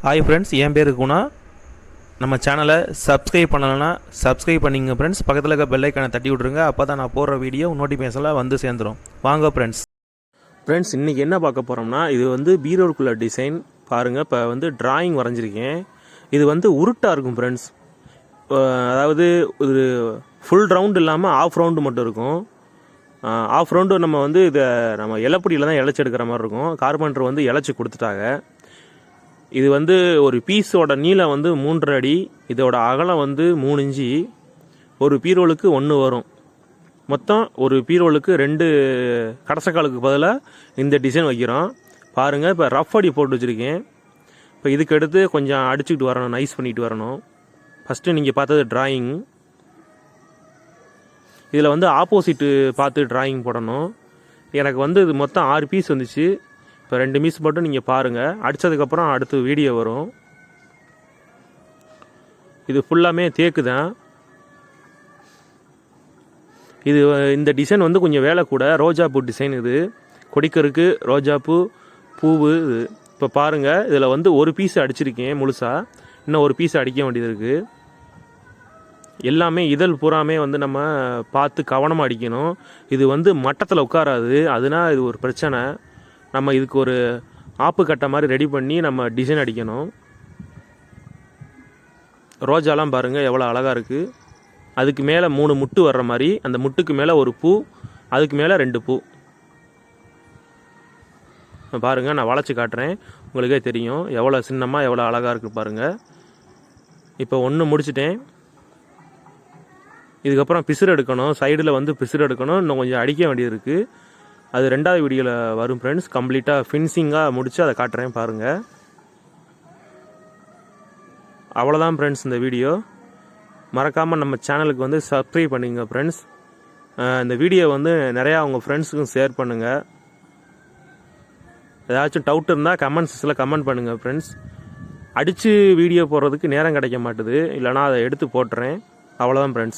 Hi friends, என் பேர் குணா. நம்ம சேனலை சப்ஸ்கிரைப் பண்ணலைன்னா சப்ஸ்கிரைப் பண்ணிங்க ஃப்ரெண்ட்ஸ். பக்கத்தில் இருக்க பெல் ஐக்கானை தட்டி விட்ருங்க. அப்போ தான் நான் போடுற வீடியோ நோட்டிஃபிகேஷனில் வந்து சேர்ந்துடும். வாங்க ஃப்ரெண்ட்ஸ் இன்றைக்கி என்ன பார்க்க போகிறோம்னா, இது வந்து பீரோவுக்குள்ள டிசைன் பாருங்கள். இப்போ வந்து டிராயிங் வரைஞ்சிருக்கேன். இது வந்து உருட்டாக இருக்கும் ஃப்ரெண்ட்ஸ். அதாவது ஒரு ஃபுல் ரவுண்டு இல்லாமல் ஆஃப் ரவுண்டு மட்டும் இருக்கும். ஆஃப் ரவுண்டு நம்ம வந்து இதை நம்ம இலப்படியில் தான் இழைச்சி எடுக்கிற மாதிரி இருக்கும். கார்பெண்டர் வந்து இழைச்சி கொடுத்துட்டாங்க. இது வந்து ஒரு பீஸோட நீளம் வந்து 3.5 அடி, இதோட அகலம் வந்து 3 இன்ச்சு. ஒரு பீரோலுக்கு 1 வரும். மொத்தம் ஒரு பீரோலுக்கு 2 கடசக்காலுக்கு பதிலாக இந்த டிசைன் வைக்கிறோம் பாருங்கள். இப்போ ரஃப் அடி போட்டு வச்சுருக்கேன். இப்போ இதுக்கு எடுத்து கொஞ்சம் அடிச்சுக்கிட்டு வரணும், நைஸ் பண்ணிட்டு வரணும். ஃபஸ்ட்டு நீங்கள் பார்த்தது டிராயிங். இதில் வந்து ஆப்போசிட்டு பார்த்து டிராயிங் போடணும். எனக்கு வந்து இது மொத்தம் 6 பீஸ் வந்துச்சு. இப்போ 2 பீஸ் மட்டும் நீங்கள் பாருங்கள். அடித்ததுக்கப்புறம் அடுத்து வீடியோ வரும். இது ஃபுல்லாமே தேக்கு தான். இது இந்த டிசைன் வந்து கொஞ்சம் வேலை கூட. ரோஜாப்பூ டிசைன் இது. கொடிக்கருக்கு ரோஜாப்பூ பூவு இது. இப்போ பாருங்கள், இதில் வந்து ஒரு பீஸ் அடிச்சிருக்கேன் முழுசாக. இன்னும் ஒரு பீஸ் அடிக்க வேண்டியது இருக்குது. எல்லாமே இதழ் பூராமே வந்து நம்ம பார்த்து கவனமாக அடிக்கணும். இது வந்து மட்டத்தில் உட்காராது, அதனால் இது ஒரு பிரச்சனை. நம்ம இதுக்கு ஒரு ஆப்பு கட்டை மாதிரி ரெடி பண்ணி நம்ம டிசைன் அடிக்கணும். ரோஜாலாம் பாருங்கள் எவ்வளோ அழகாக இருக்குது. அதுக்கு மேலே 3 முட்டு வர்ற மாதிரி, அந்த முட்டுக்கு மேலே ஒரு பூ, அதுக்கு மேலே 2 பூ. பாருங்கள், நான் வளைச்சி காட்டுறேன், உங்களுக்கே தெரியும் எவ்வளோ சின்னமாக எவ்வளோ அழகாக இருக்குது பாருங்கள். இப்போ 1 முடிச்சிட்டேன். இதுக்கப்புறம் பிசுறு எடுக்கணும். சைடில் வந்து பிசுறு எடுக்கணும். இன்னும் கொஞ்சம் அடிக்க வேண்டியது இருக்குது. அது 2வது வீடியோவில் வரும் ஃப்ரெண்ட்ஸ். கம்ப்ளீட்டாக ஃபினிஷிங்காக முடித்து அதை காட்டுறேன் பாருங்கள். அவ்வளோதான் ஃப்ரெண்ட்ஸ் இந்த வீடியோ. மறக்காமல் நம்ம சேனலுக்கு வந்து சப்ஸ்கிரைப் பண்ணிங்க ஃப்ரெண்ட்ஸ். இந்த வீடியோ வந்து நிறையா உங்கள் ஃப்ரெண்ட்ஸுக்கும் ஷேர் பண்ணுங்கள். ஏதாச்சும் டவுட் இருந்தால் கமெண்ட்ஸில் கமெண்ட் பண்ணுங்கள் ஃப்ரெண்ட்ஸ். அடித்து வீடியோ போடுறதுக்கு நேரம் கிடைக்க மாட்டுது, இல்லைனா அதை எடுத்து போட்டுறேன். அவ்வளோதான் ஃப்ரெண்ட்ஸ்.